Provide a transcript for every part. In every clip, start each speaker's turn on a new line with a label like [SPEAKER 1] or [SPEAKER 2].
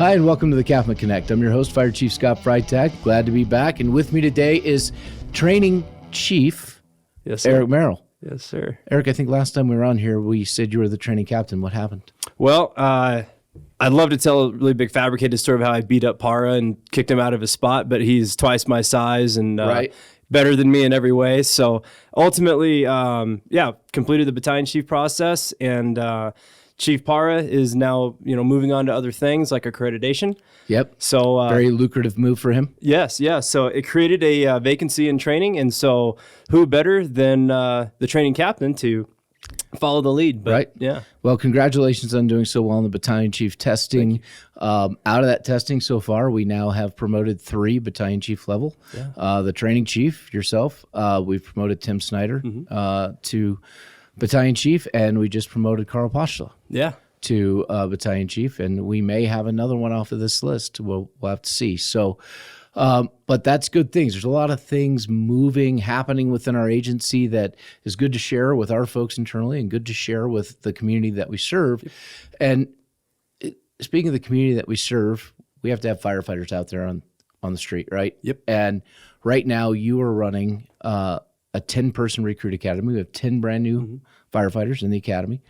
[SPEAKER 1] Hi, and welcome to the CAFMA Connect. I'm your host, Fire Chief Scott Freitag. Glad to be back. And with me today is Training Chief Eric Merrill.
[SPEAKER 2] Yes, sir.
[SPEAKER 1] Eric, I think last time we were on here, we said you were the training captain. What happened?
[SPEAKER 2] Well, I'd love to tell a really big fabricated story of how I beat up Para and kicked him out of his spot, but he's twice my size and better than me in every way. So ultimately, completed the battalion chief process, and Chief Para is now, moving on to other things like accreditation.
[SPEAKER 1] Yep.
[SPEAKER 2] So
[SPEAKER 1] very lucrative move for him.
[SPEAKER 2] Yes. Yeah. So it created a vacancy in training, and so who better than the training captain to follow the lead? But,
[SPEAKER 1] right.
[SPEAKER 2] Yeah.
[SPEAKER 1] Well, congratulations on doing so well in the battalion chief testing. Out of that testing so far, we now have promoted 3 battalion chief level. Yeah. The training chief, yourself, we've promoted Tim Snyder to battalion chief, and we just promoted Carl Pashla to battalion chief, and we may have another one off of this list. We'll have to see. So, but that's good things. There's a lot of things happening within our agency that is good to share with our folks internally and good to share with the community that we serve. And speaking of the community that we serve, we have to have firefighters out there on the street, right?
[SPEAKER 2] Yep.
[SPEAKER 1] And right now you are running a 10-person recruit academy. We have 10 brand new firefighters in the academy.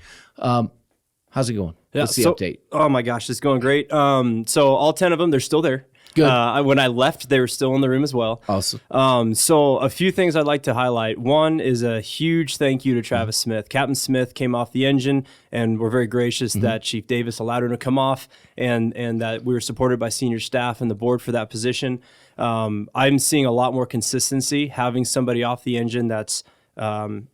[SPEAKER 1] How's it going?
[SPEAKER 2] Yeah,
[SPEAKER 1] What's the update?
[SPEAKER 2] Oh my gosh, it's going great. So all 10 of them, they're still there.
[SPEAKER 1] Good.
[SPEAKER 2] When I left, they were still in the room as well.
[SPEAKER 1] Awesome.
[SPEAKER 2] So a few things I'd like to highlight. One is a huge thank you to Travis Smith. Captain Smith came off the engine, and we're very gracious that Chief Davis allowed him to come off, and that we were supported by senior staff and the board for that position. I'm seeing a lot more consistency, having somebody off the engine that's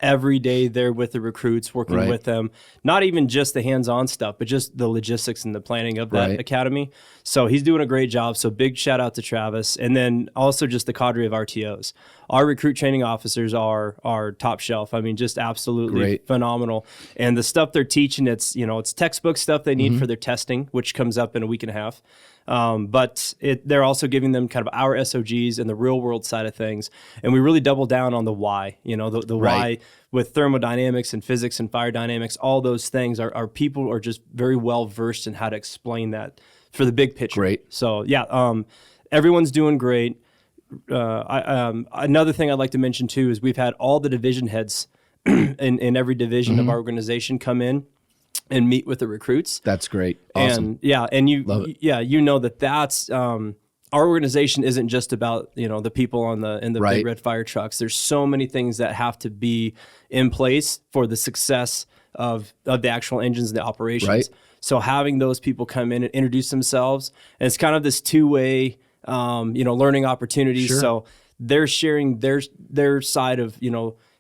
[SPEAKER 2] every day there with the recruits, working with them, not even just the hands-on stuff, but just the logistics and the planning of that academy. So he's doing a great job. So big shout out to Travis. And then also just the cadre of RTOs. Our recruit training officers are top shelf. I mean, just absolutely phenomenal. And the stuff they're teaching, it's textbook stuff they need for their testing, which comes up in a week and a half. But they're also giving them kind of our SOGs and the real world side of things. And we really double down on the why, the why with thermodynamics and physics and fire dynamics, all those things. Our people are just very well versed in how to explain that for the big picture.
[SPEAKER 1] Great.
[SPEAKER 2] So everyone's doing great. Another thing I'd like to mention too is we've had all the division heads in every division of our organization come in and meet with the recruits.
[SPEAKER 1] That's great. Awesome.
[SPEAKER 2] And you know that's our organization isn't just about the people in the big red fire trucks. There's so many things that have to be in place for the success of the actual engines and the operations.
[SPEAKER 1] Right.
[SPEAKER 2] So having those people come in and introduce themselves, and it's kind of this two-way learning opportunity.
[SPEAKER 1] Sure.
[SPEAKER 2] So they're sharing their side of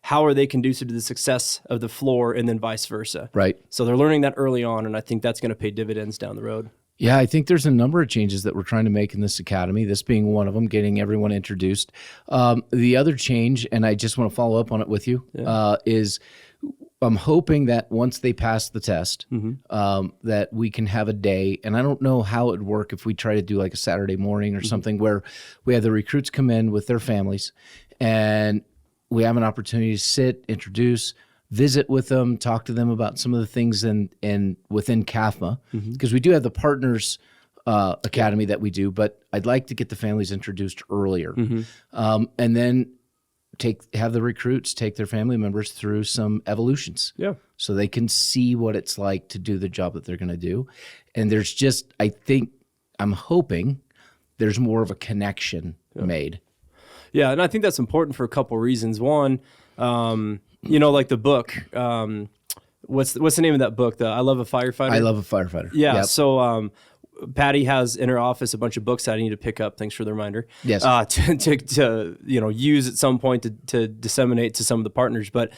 [SPEAKER 2] how are they conducive to the success of the floor, and then vice versa. Right. So they're learning that early on, and I think that's going to pay dividends down the road.
[SPEAKER 1] Yeah, I think there's a number of changes that we're trying to make in this academy, this being one of them, getting everyone introduced. The other change, and I just want to follow up on it with you, is I'm hoping that once they pass the test, that we can have a day, and I don't know how it would work if we try to do like a Saturday morning or something where we have the recruits come in with their families, and we have an opportunity to sit, introduce, visit with them, talk to them about some of the things in within CAFMA, because we do have the partners academy that we do, but I'd like to get the families introduced earlier, and then have the recruits take their family members through some evolutions, so they can see what it's like to do the job that they're going to do. And there's just, I'm hoping there's more of a connection made.
[SPEAKER 2] Yeah, and I think that's important for a couple reasons. One, like the book. What's the name of that book? I Love a Firefighter.
[SPEAKER 1] I Love a Firefighter.
[SPEAKER 2] Yeah.
[SPEAKER 1] Yep.
[SPEAKER 2] So Patty has in her office a bunch of books that I need to pick up. Thanks for the reminder.
[SPEAKER 1] Yes.
[SPEAKER 2] To use at some point to disseminate to some of the partners, but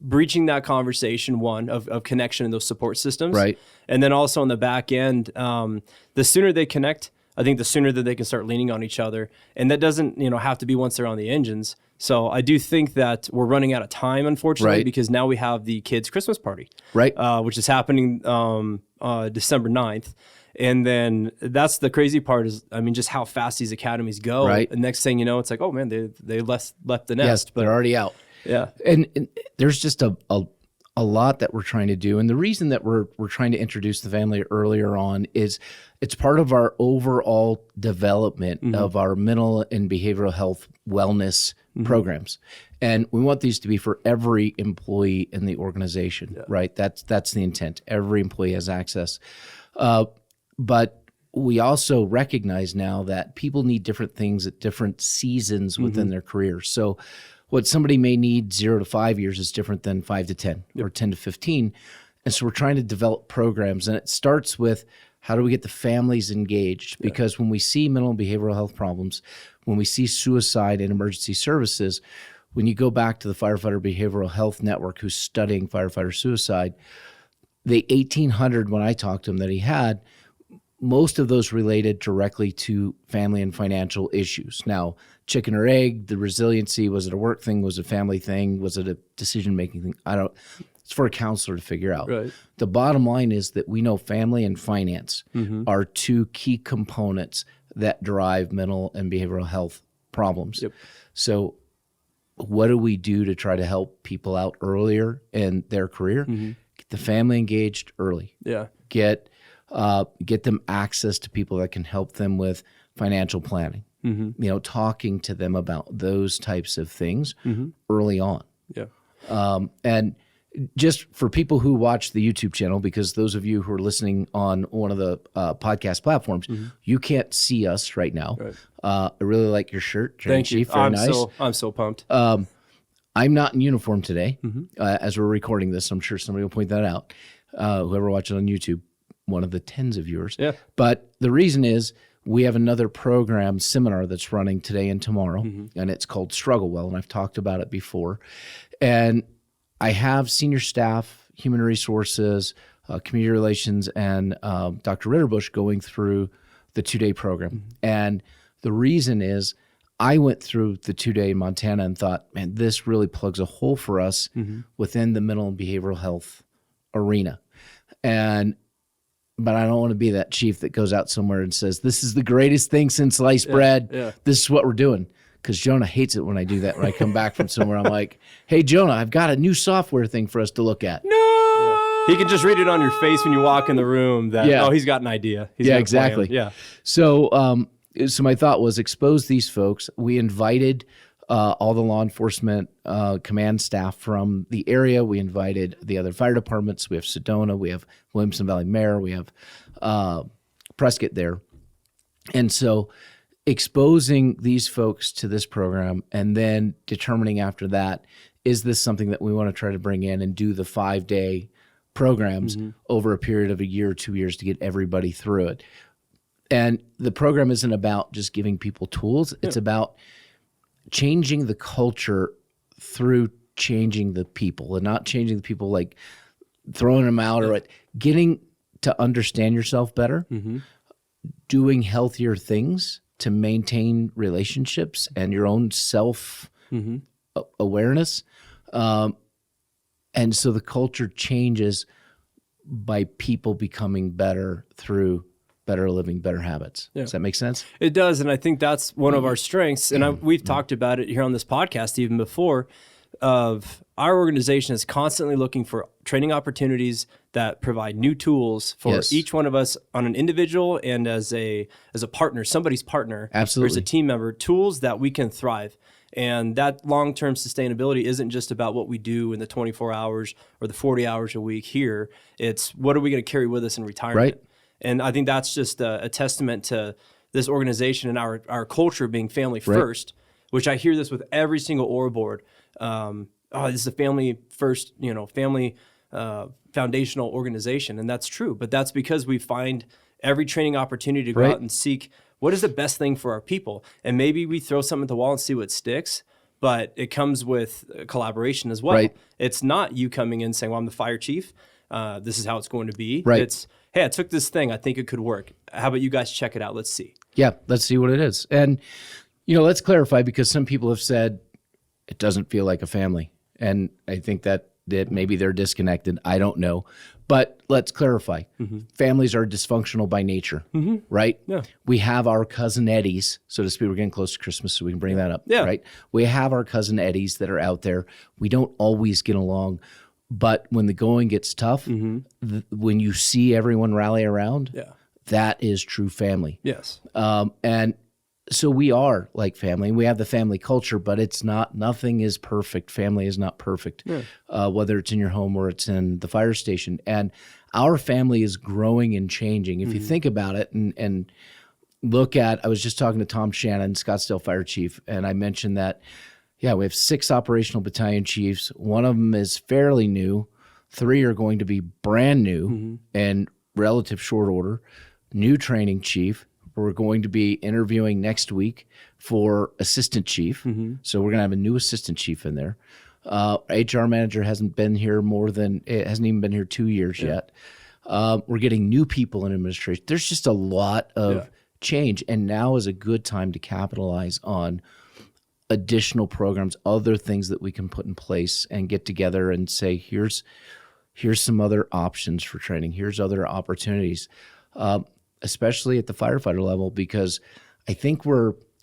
[SPEAKER 2] breaching that conversation, one of connection in those support systems, right? And then also on the back end, the sooner they connect, I think the sooner that they can start leaning on each other. And that doesn't, have to be once they're on the engines. So I do think that we're running out of time, unfortunately, because now we have the kids' Christmas party, which is happening December 9th. And then that's the crazy part is, just how fast these academies go. Right. And next thing you know, it's like, oh man, they left the nest.
[SPEAKER 1] Yes, but they're already out.
[SPEAKER 2] Yeah.
[SPEAKER 1] And there's just a a lot that we're trying to do. And the reason that we're trying to introduce the family earlier on is it's part of our overall development of our mental and behavioral health wellness programs. And we want these to be for every employee in the organization, right? That's the intent. Every employee has access. But we also recognize now that people need different things at different seasons within their careers. So what somebody may need 0 to 5 years is different than 5 to 10 or 10 to 15. And so we're trying to develop programs, and it starts with how do we get the families engaged? Because when we see mental and behavioral health problems, when we see suicide in emergency services, when you go back to the Firefighter Behavioral Health Network who's studying firefighter suicide, the 1,800 when I talked to him that he had, most of those related directly to family and financial issues. Now, chicken or egg, the resiliency, was it a work thing? Was it a family thing? Was it a decision-making thing? It's for a counselor to figure out.
[SPEAKER 2] Right.
[SPEAKER 1] The bottom line is that we know family and finance are two key components that drive mental and behavioral health problems.
[SPEAKER 2] Yep.
[SPEAKER 1] So what do we do to try to help people out earlier in their career? Get the family engaged early.
[SPEAKER 2] Yeah.
[SPEAKER 1] Get them access to people that can help them with financial planning. Talking to them about those types of things early on.
[SPEAKER 2] Yeah.
[SPEAKER 1] And just for people who watch the YouTube channel, because those of you who are listening on one of the podcast platforms, you can't see us right now. Right. I really like your shirt, Training Chief. Very nice.
[SPEAKER 2] I'm so pumped.
[SPEAKER 1] I'm not in uniform today as we're recording this. I'm sure somebody will point that out. Whoever watches on YouTube, one of the tens of viewers. Yeah. But the reason is we have another program seminar that's running today and tomorrow, and it's called Struggle Well, and I've talked about it before. And I have senior staff, human resources, community relations, and Dr. Ritterbush going through the 2-day program. And the reason is I went through the 2-day in Montana and thought, man, this really plugs a hole for us within the mental and behavioral health arena. But I don't want to be that chief that goes out somewhere and says, this is the greatest thing since sliced bread. Yeah. This is what we're doing. Because Jonah hates it when I do that. When I come back from somewhere, I'm like, hey, Jonah, I've got a new software thing for us to look at.
[SPEAKER 2] No! He can just read it on your face when you walk in the room that, oh, he's got an idea. He's got
[SPEAKER 1] exactly.
[SPEAKER 2] Yeah.
[SPEAKER 1] So my thought was expose these folks. We invited all the law enforcement command staff from the area. We invited the other fire departments. We have Sedona. We have Williamson Valley Mayor. We have Prescott there. And so exposing these folks to this program and then determining after that, is this something that we want to try to bring in and do the 5-day programs over a period of a year or 2 years to get everybody through it. And the program isn't about just giving people tools. It's about changing the culture through changing the people, and not changing the people like throwing them out or getting to understand yourself better, doing healthier things to maintain relationships and your own self awareness. And so the culture changes by people becoming better through better living, better habits. Yeah. Does that make sense?
[SPEAKER 2] It does. And I think that's one of our strengths. And we've talked about it here on this podcast even before, of our organization is constantly looking for training opportunities that provide new tools for each one of us on an individual and as a partner, somebody's partner,
[SPEAKER 1] absolutely,
[SPEAKER 2] or as a team member, tools that we can thrive. And that long-term sustainability isn't just about what we do in the 24 hours or the 40 hours a week here. It's what are we going to carry with us in retirement?
[SPEAKER 1] Right.
[SPEAKER 2] And I think that's just a testament to this organization and our culture being family first, which I hear this with every single OR board. This is a family first, family foundational organization. And that's true. But that's because we find every training opportunity to go out and seek what is the best thing for our people. And maybe we throw something at the wall and see what sticks. But it comes with collaboration as well. Right. It's not you coming in saying, well, I'm the fire chief. This is how it's going to be.
[SPEAKER 1] Right.
[SPEAKER 2] It's, hey, I took this thing. I think it could work. How about you guys check it out? Let's see.
[SPEAKER 1] Yeah, let's see what it is. And, let's clarify, because some people have said it doesn't feel like a family. And I think that maybe they're disconnected. I don't know. But let's clarify. Families are dysfunctional by nature, right? Yeah. We have our cousin Eddies, so to speak. We're getting close to Christmas, so we can bring that up, right? We have our cousin Eddies that are out there. We don't always get along. But when the going gets tough, when you see everyone rally around, that is true family.
[SPEAKER 2] Yes.
[SPEAKER 1] And so we are like family. We have the family culture, but it's not, nothing is perfect. Family is not perfect, whether it's in your home or it's in the fire station. And our family is growing and changing. If you think about it and look at, I was just talking to Tom Shannon, Scottsdale Fire Chief, and I mentioned that, we have 6 operational battalion chiefs. One of them is fairly new. 3 are going to be brand new and relative short order. New training chief. We're going to be interviewing next week for assistant chief. So we're going to have a new assistant chief in there. HR manager hasn't been here hasn't even been here 2 years yet. We're getting new people in administration. There's just a lot of change. And now is a good time to capitalize on additional programs, other things that we can put in place and get together and say, here's some other options for training. Here's other opportunities. Especially at the firefighter level, because I think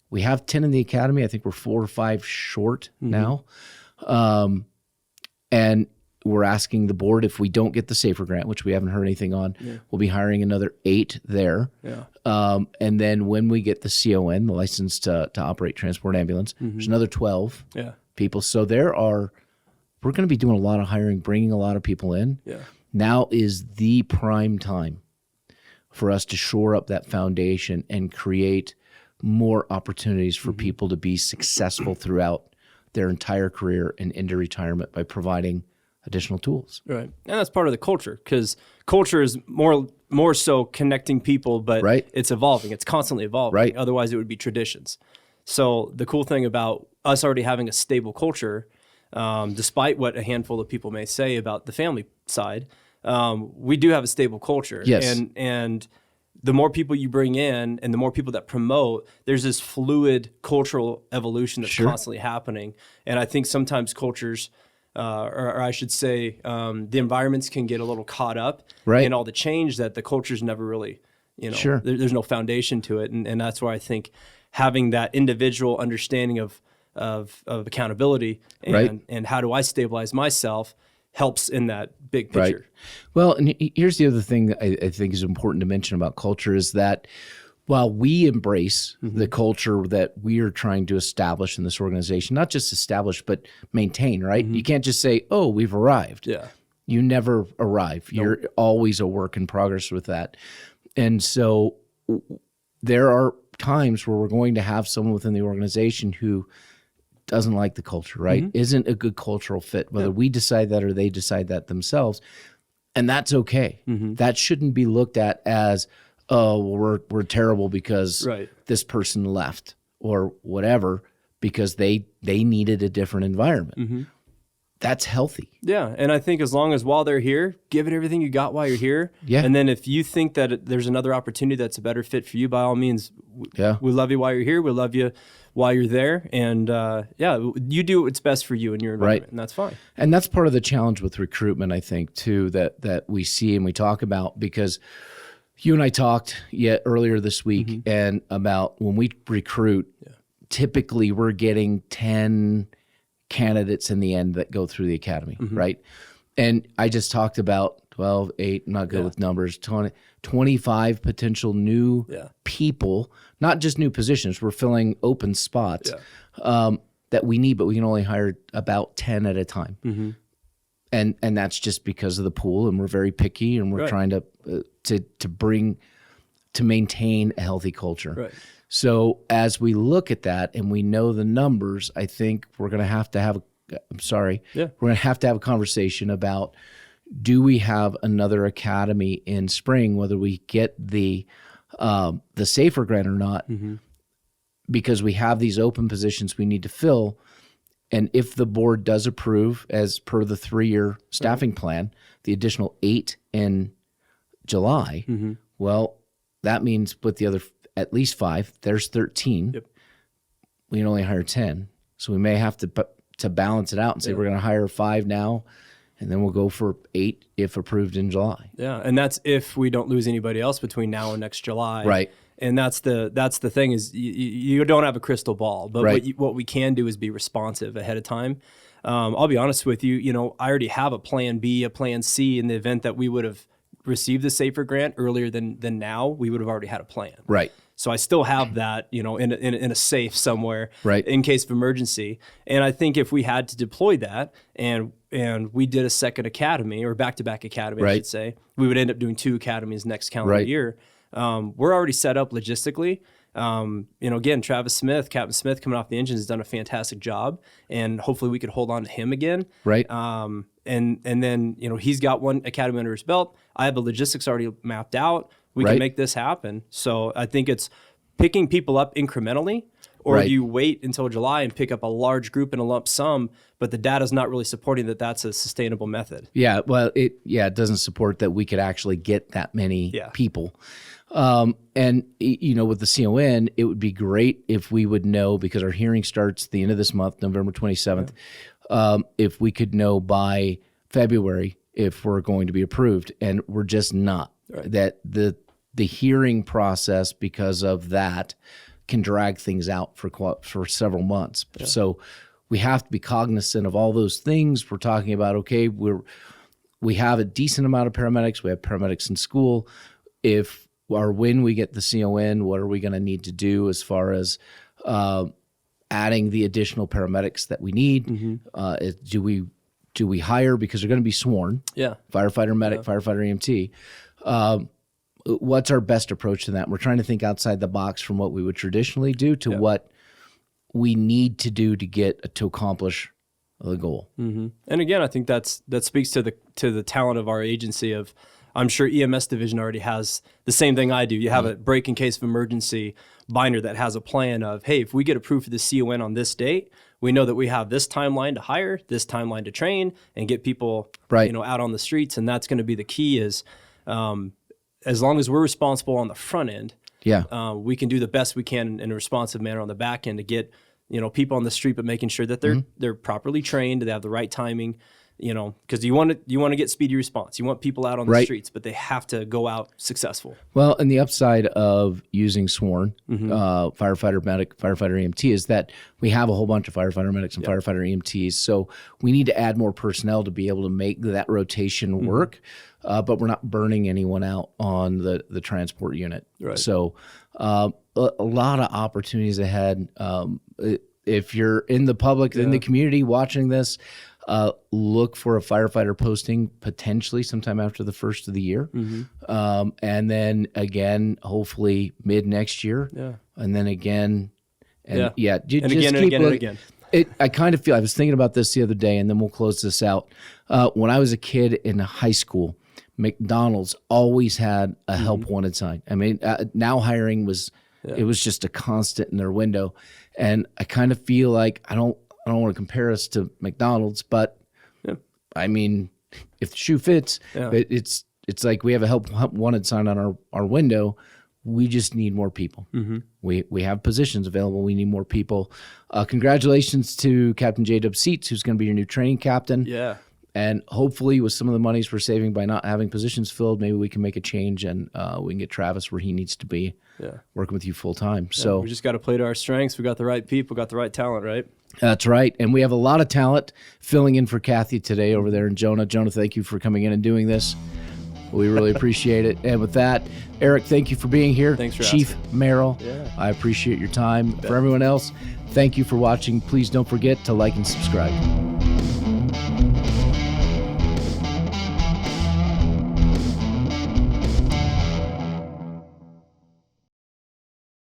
[SPEAKER 1] we have 10 in the academy. I think we're 4 or 5 short now. And we're asking the board, if we don't get the SAFER grant, which we haven't heard anything on, we'll be hiring another 8 there. And then when we get the CON, the license to operate transport ambulance, there's another 12 people. So we're going to be doing a lot of hiring, bringing a lot of people in. Now is the prime time for us to shore up that foundation and create more opportunities for people to be successful throughout their entire career and into retirement by providing additional tools.
[SPEAKER 2] Right. And that's part of the culture, because culture is more so connecting people, but it's evolving. It's constantly evolving. Otherwise, it would be traditions. So the cool thing about us already having a stable culture, despite what a handful of people may say about the family side, we do have a stable culture. And the more people you bring in and the more people that promote, there's this fluid cultural evolution that's constantly happening. And I think sometimes cultures, or I should say, the environments can get a little caught up in all the change that the culture's never really, there's no foundation to it. And that's why I think having that individual understanding of accountability and how do I stabilize myself helps in that big picture.
[SPEAKER 1] Well, and here's the other thing that I think is important to mention about culture is that while we embrace the culture that we are trying to establish in this organization, not just establish, but maintain, You can't just say, oh, we've arrived. You never arrive. You're always a work in progress with that. And so there are times where we're going to have someone within the organization who doesn't like the culture, isn't a good cultural fit, whether we decide that or they decide that themselves. And that's okay. That shouldn't be looked at as, oh, well, we're terrible because this person left or whatever, because they needed a different environment. That's healthy.
[SPEAKER 2] Yeah, and I think as long as while they're here, give it everything you got while you're here. And then if you think that there's another opportunity that's a better fit for you, by all means, we love you while you're here. We love you while you're there. And you do what's best for you and your environment, and that's fine.
[SPEAKER 1] And that's part of the challenge with recruitment, I think, too, that we see and we talk about, because you and I talked earlier this week and about when we recruit, typically we're getting 10 candidates in the end that go through the academy, right? And I just talked about 12, 8, I'm not good with numbers, 20, 25 potential new people, not just new positions, we're filling open spots that we need, but we can only hire about 10 at a time. And that's just because of the pool, and we're very picky, and we're trying to maintain a healthy culture. So as we look at that and we know the numbers, I think we're going to have to have we're going to have a conversation about, do we have another academy in spring, whether we get the SAFER grant or not, because we have these open positions we need to fill. And if the board does approve, as per the 3-year staffing plan, the additional 8 in July, well, that means with the other at least 5, there's 13. We can only hire 10. So we may have to balance it out and say we're going to hire 5 now, and then we'll go for 8 if approved in July.
[SPEAKER 2] And that's if we don't lose anybody else between now and next July. And that's the thing is you don't have a crystal ball, but
[SPEAKER 1] Right.
[SPEAKER 2] what we can do is be responsive ahead of time. I'll be honest with you, I already have a plan B, a plan C in the event that we would have received the SAFER grant earlier than now, we would have already had a plan.
[SPEAKER 1] Right.
[SPEAKER 2] So I still have that, in a safe somewhere,
[SPEAKER 1] Right.
[SPEAKER 2] in case of emergency. And I think if we had to deploy that and we did a second academy or back-to-back academy, I
[SPEAKER 1] Right.
[SPEAKER 2] should say, we would end up doing 2 academies next calendar
[SPEAKER 1] Right.
[SPEAKER 2] year. We're already set up logistically. Again, Travis Smith, Captain Smith, coming off the engine, has done a fantastic job, and hopefully we could hold on to him again.
[SPEAKER 1] Right.
[SPEAKER 2] And then he's got 1 academy under his belt. I have the logistics already mapped out. We
[SPEAKER 1] Right.
[SPEAKER 2] can make this happen. So I think it's picking people up incrementally, or
[SPEAKER 1] Right.
[SPEAKER 2] do you wait until July and pick up a large group in a lump sum, but the data's not really supporting that that's a sustainable method.
[SPEAKER 1] Yeah, well, it doesn't support that we could actually get that many people. And with the CON, it would be great if we would know, because our hearing starts the end of this month, November 27th. If we could know by February if we're going to be approved, and we're just not.
[SPEAKER 2] Right.
[SPEAKER 1] That the hearing process, because of that, can drag things out for several months. Yeah. So we have to be cognizant of all those things. We're talking about, okay, we have a decent amount of paramedics. We have paramedics in school. If or when we get the CON, what are we going to need to do as far as adding the additional paramedics that we need? Mm-hmm. Do we hire, because they're going to be sworn?
[SPEAKER 2] Yeah.
[SPEAKER 1] Firefighter, medic, firefighter, EMT. What's our best approach to that? We're trying to think outside the box from what we would traditionally do to what we need to do to accomplish the goal.
[SPEAKER 2] Mm-hmm. And again, I think that speaks to the talent of our agency. Of, I'm sure EMS division already has the same thing I do. You have a break in case of emergency binder that has a plan of, hey, if we get approved for the CON on this date, we know that we have this timeline to hire, this timeline to train, and get people out on the streets. And that's going to be the key is, as long as we're responsible on the front end, we can do the best we can in a responsive manner on the back end to get people on the street, but making sure that they're properly trained, they have the right timing. Because you want to get speedy response. You want people out on the streets, but they have to go out successful.
[SPEAKER 1] Well, and the upside of using sworn firefighter, medic, firefighter, EMT is that we have a whole bunch of firefighter medics and firefighter EMTs. So we need to add more personnel to be able to make that rotation work. But we're not burning anyone out on the transport unit. Right. So a lot of opportunities ahead. If you're in the public, in the community watching this, look for a firefighter posting potentially sometime after the first of the year. Mm-hmm. And then again, hopefully mid next year. Yeah. And then again. And again. I kind of feel, I was thinking about this the other day, and then we'll close this out. When I was a kid in high school, McDonald's always had a help wanted sign. I mean, now hiring it was just a constant in their window. And I kind of feel like I don't want to compare us to McDonald's, but I mean, if the shoe fits, it's like we have a help wanted sign on our window. We just need more people. Mm-hmm. We have positions available. We need more people. Congratulations to Captain J-Dub Seats, who's going to be your new training captain. Yeah. And hopefully with some of the monies we're saving by not having positions filled, maybe we can make a change and we can get Travis where he needs to be, working with you full time. Yeah, so
[SPEAKER 2] we just got to play to our strengths. We got the right people, got the right talent, right?
[SPEAKER 1] That's right. And we have a lot of talent filling in for Kathy today over there in Jonah. Jonah, thank you for coming in and doing this. We really appreciate it. And with that, Eric, thank you for being here.
[SPEAKER 2] Thanks for
[SPEAKER 1] Chief
[SPEAKER 2] asking.
[SPEAKER 1] Merrill. Yeah. I appreciate your time. For everyone else, thank you for watching. Please don't forget to like and subscribe.